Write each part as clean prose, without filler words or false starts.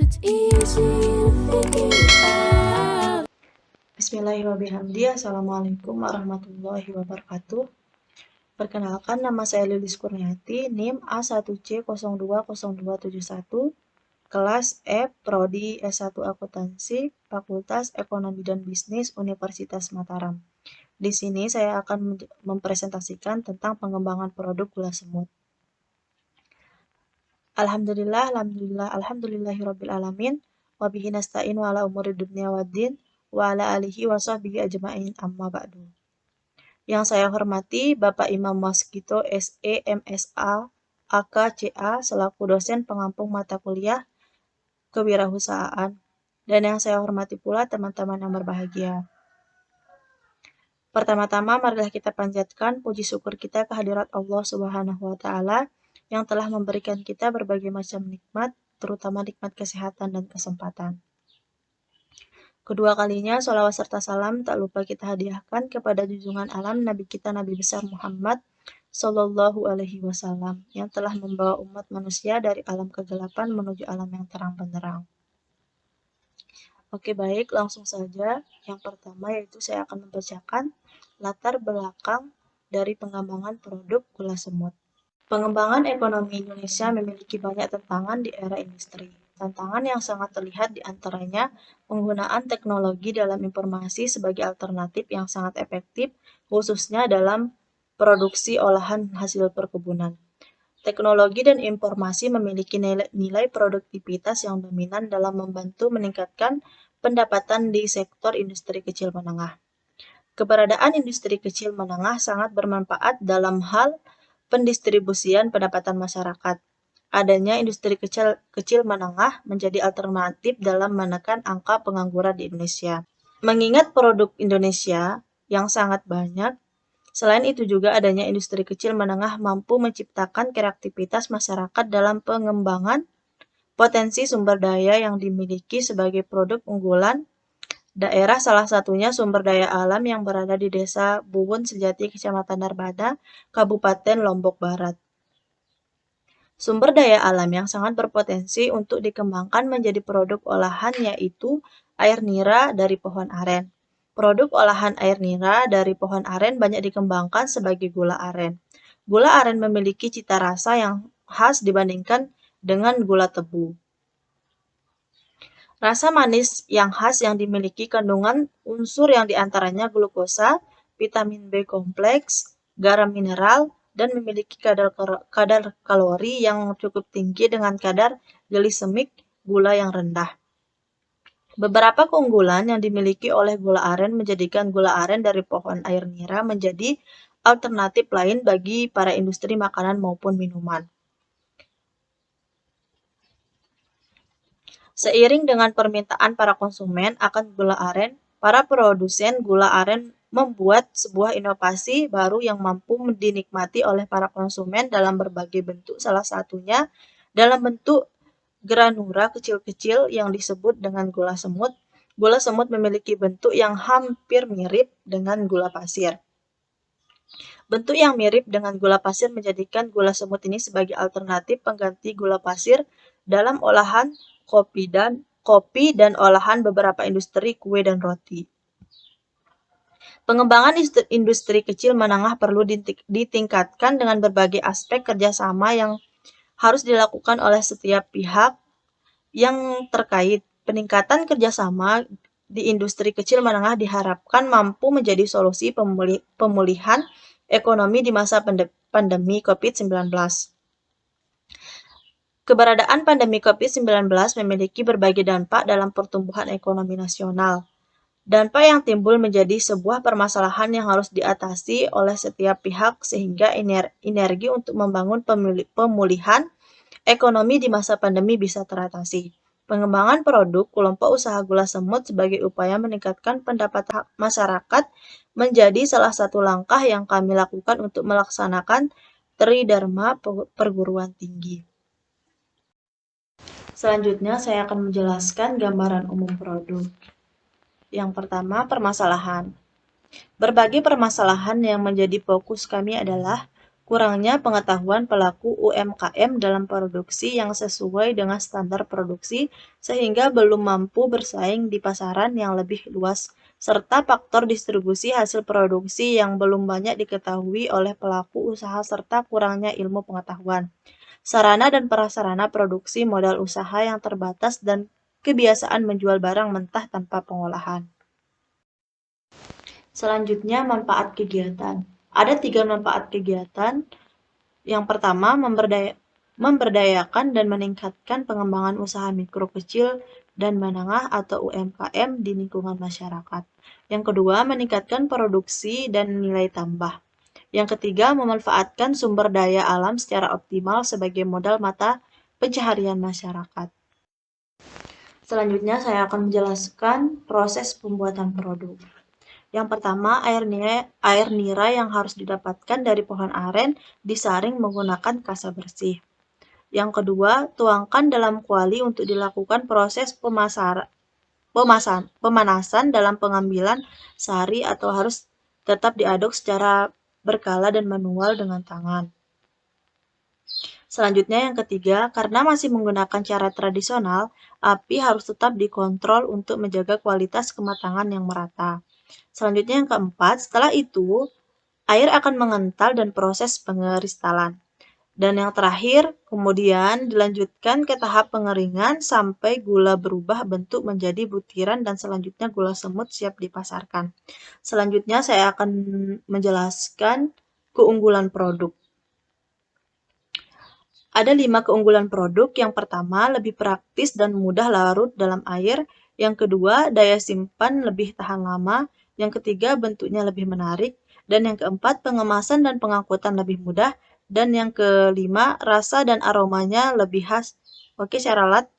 Bismillahirrahmanirrahim. Assalamualaikum warahmatullahi wabarakatuh. Perkenalkan, nama saya Lilis Kurniati, NIM A1C020271, kelas F, Prodi S1 Akuntansi, Fakultas Ekonomi dan Bisnis, Universitas Mataram. Di sini saya akan mempresentasikan tentang pengembangan produk gula semut. Alhamdulillahirrabbilalamin, wabihi nasta'in wa ala umuri dunya waddin, wa ala alihi wa sahbihi ajma'in, amma ba'du. Yang saya hormati Bapak Imam Waskito SE MSA AK CA selaku dosen pengampu mata kuliah kewirausahaan, dan yang saya hormati pula teman-teman yang berbahagia. Pertama-tama marilah kita panjatkan puji syukur kita kehadirat Allah Subhanahu wa taala yang telah memberikan kita berbagai macam nikmat, terutama nikmat kesehatan dan kesempatan. Kedua kalinya, sholawat serta salam tak lupa kita hadiahkan kepada junjungan alam Nabi kita Nabi besar Muhammad Sallallahu Alaihi Wasallam yang telah membawa umat manusia dari alam kegelapan menuju alam yang terang benderang. Oke, baik, langsung saja. Yang pertama yaitu saya akan membacakan latar belakang dari pengembangan produk gula semut. Pengembangan ekonomi Indonesia memiliki banyak tantangan di era industri. Tantangan yang sangat terlihat diantaranya penggunaan teknologi dalam informasi sebagai alternatif yang sangat efektif, khususnya dalam produksi olahan hasil perkebunan. Teknologi dan informasi memiliki nilai produktivitas yang dominan dalam membantu meningkatkan pendapatan di sektor industri kecil menengah. Keberadaan industri kecil menengah sangat bermanfaat dalam hal pendistribusian pendapatan masyarakat. Adanya industri kecil menengah menjadi alternatif dalam menekan angka pengangguran di Indonesia. Mengingat produk Indonesia yang sangat banyak, selain itu juga adanya industri kecil menengah mampu menciptakan kreativitas masyarakat dalam pengembangan potensi sumber daya yang dimiliki sebagai produk unggulan daerah, salah satunya sumber daya alam yang berada di Desa Buwun Sejati, Kecamatan Narbada, Kabupaten Lombok Barat. Sumber daya alam yang sangat berpotensi untuk dikembangkan menjadi produk olahan yaitu air nira dari pohon aren. Produk olahan air nira dari pohon aren banyak dikembangkan sebagai gula aren. Gula aren memiliki cita rasa yang khas dibandingkan dengan gula tebu. Rasa manis yang khas yang dimiliki kandungan unsur yang diantaranya glukosa, vitamin B kompleks, garam mineral, dan memiliki kadar kalori yang cukup tinggi dengan kadar glisemik gula yang rendah. Beberapa keunggulan yang dimiliki oleh gula aren menjadikan gula aren dari pohon air nira menjadi alternatif lain bagi para industri makanan maupun minuman. Seiring dengan permintaan para konsumen akan gula aren, para produsen gula aren membuat sebuah inovasi baru yang mampu dinikmati oleh para konsumen dalam berbagai bentuk, salah satunya dalam bentuk granula kecil-kecil yang disebut dengan gula semut. Gula semut memiliki bentuk yang hampir mirip dengan gula pasir. Bentuk yang mirip dengan gula pasir menjadikan gula semut ini sebagai alternatif pengganti gula pasir dalam olahan kopi dan olahan beberapa industri kue dan roti. Pengembangan industri kecil menengah perlu ditingkatkan dengan berbagai aspek kerjasama yang harus dilakukan oleh setiap pihak yang terkait. Peningkatan kerjasama di industri kecil menengah diharapkan mampu menjadi solusi pemulihan ekonomi di masa pandemi COVID-19. Keberadaan pandemi COVID-19 memiliki berbagai dampak dalam pertumbuhan ekonomi nasional. Dampak yang timbul menjadi sebuah permasalahan yang harus diatasi oleh setiap pihak sehingga energi untuk membangun pemulihan ekonomi di masa pandemi bisa teratasi. Pengembangan produk kelompok usaha gula semut sebagai upaya meningkatkan pendapatan masyarakat menjadi salah satu langkah yang kami lakukan untuk melaksanakan Tridharma perguruan tinggi. Selanjutnya saya akan menjelaskan gambaran umum produk. Yang pertama, permasalahan. Berbagai permasalahan yang menjadi fokus kami adalah Kurangnya pengetahuan pelaku UMKM dalam produksi yang sesuai dengan standar produksi sehingga belum mampu bersaing di pasaran yang lebih luas, serta faktor distribusi hasil produksi yang belum banyak diketahui oleh pelaku usaha serta kurangnya ilmu pengetahuan, sarana dan prasarana produksi modal usaha yang terbatas dan kebiasaan menjual barang mentah tanpa pengolahan. Selanjutnya, manfaat kegiatan. Ada 3 manfaat kegiatan. Yang pertama, memberdayakan dan meningkatkan pengembangan usaha mikro kecil dan menengah atau UMKM di lingkungan masyarakat. Yang kedua, meningkatkan produksi dan nilai tambah. Yang ketiga, memanfaatkan sumber daya alam secara optimal sebagai modal mata pencaharian masyarakat. Selanjutnya, saya akan menjelaskan proses pembuatan produk. Yang pertama, air nira yang harus didapatkan dari pohon aren disaring menggunakan kasa bersih. Yang kedua, tuangkan dalam kuali untuk dilakukan proses pemanasan dalam pengambilan sari atau harus tetap diaduk secara berkala dan manual dengan tangan. Selanjutnya yang ketiga, karena masih menggunakan cara tradisional, api harus tetap dikontrol untuk menjaga kualitas kematangan yang merata. Selanjutnya yang keempat, setelah itu air akan mengental dan proses pengeristalan. Dan yang terakhir, kemudian dilanjutkan ke tahap pengeringan sampai gula berubah bentuk menjadi butiran dan selanjutnya gula semut siap dipasarkan. Selanjutnya saya akan menjelaskan keunggulan produk. Ada 5 keunggulan produk. Yang pertama, lebih praktis dan mudah larut dalam air. Yang kedua, daya simpan lebih tahan lama. Yang ketiga, bentuknya lebih menarik. Dan yang keempat, pengemasan dan pengangkutan lebih mudah. Dan yang kelima, rasa dan aromanya lebih khas. Oke, saya ralat.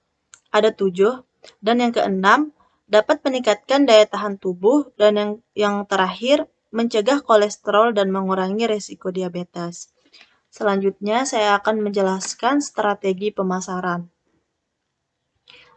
Ada 7. Dan yang keenam, dapat meningkatkan daya tahan tubuh. Dan yang terakhir, mencegah kolesterol dan mengurangi risiko diabetes. Selanjutnya, saya akan menjelaskan strategi pemasaran.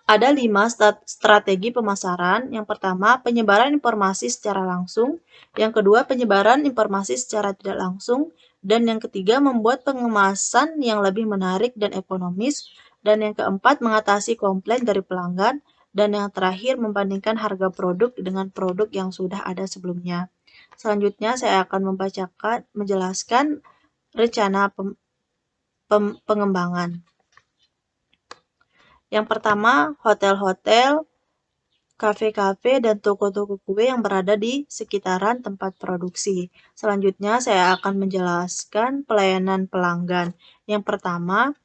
Ada 5 strategi pemasaran. Yang pertama, penyebaran informasi secara langsung. Yang kedua, penyebaran informasi secara tidak langsung. Dan yang ketiga, membuat pengemasan yang lebih menarik dan ekonomis. Dan yang keempat, mengatasi komplain dari pelanggan. Dan yang terakhir, membandingkan harga produk dengan produk yang sudah ada sebelumnya. Selanjutnya, saya akan menjelaskan rencana pengembangan. Yang pertama, hotel-hotel, kafe-kafe, dan toko-toko kue yang berada di sekitaran tempat produksi. Selanjutnya, saya akan menjelaskan pelayanan pelanggan. Yang pertama,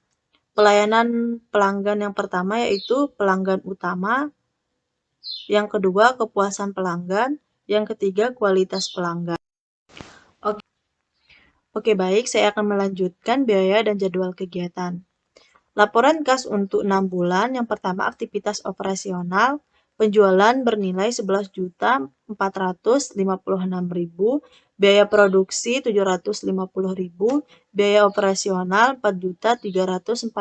pelayanan pelanggan yang pertama yaitu pelanggan utama. Yang kedua, kepuasan pelanggan. Yang ketiga, kualitas pelanggan. Oke, baik, saya akan melanjutkan biaya dan jadwal kegiatan. Laporan kas untuk 6 bulan. Yang pertama, aktivitas operasional. Penjualan bernilai 11.456.000, biaya produksi 750.000, biaya operasional 4.314.000.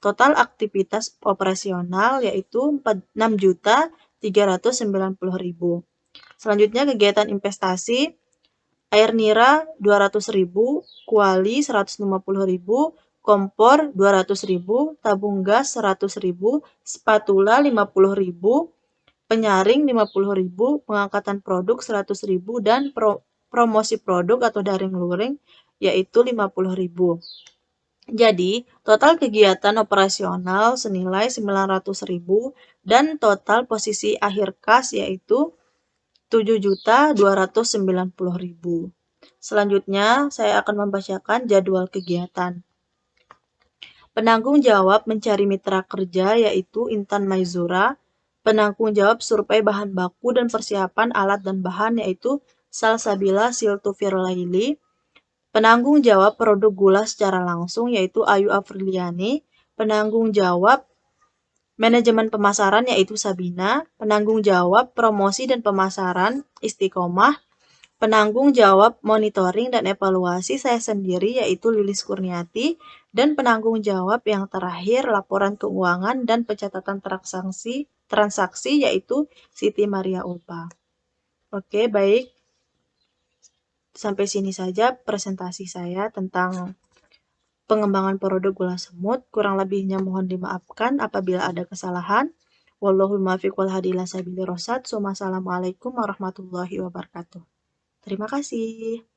Total aktivitas operasional yaitu 6.390.000. Selanjutnya kegiatan investasi. Air nira 200.000, kuali 150.000, kompor 200.000, tabung gas 100.000, spatula 50.000, penyaring 50.000, pengangkatan produk 100.000, dan promosi produk atau daring luring yaitu 50.000. Jadi, total kegiatan operasional senilai 900.000 dan total posisi akhir kas yaitu 7.290.000. Selanjutnya, saya akan membacakan jadwal kegiatan. Penanggung jawab mencari mitra kerja yaitu Intan Maizura. Penanggung jawab survei bahan baku dan persiapan alat dan bahan yaitu Salsabila Siltufirlaili. Penanggung jawab produk gula secara langsung yaitu Ayu Afriliani. Penanggung jawab manajemen pemasaran yaitu Sabina. Penanggung jawab promosi dan pemasaran Istiqomah. Penanggung jawab monitoring dan evaluasi saya sendiri yaitu Lilis Kurniati. Dan penanggung jawab yang terakhir laporan keuangan dan pencatatan transaksi yaitu Siti Maria Ulpa. Oke, baik. Sampai sini saja presentasi saya tentang pengembangan produk gula semut. Kurang lebihnya mohon dimaafkan apabila ada kesalahan. Wallahul muwaffiq wal hadi ila sabilir rasyad. Wassalamualaikum warahmatullahi wabarakatuh. Terima kasih.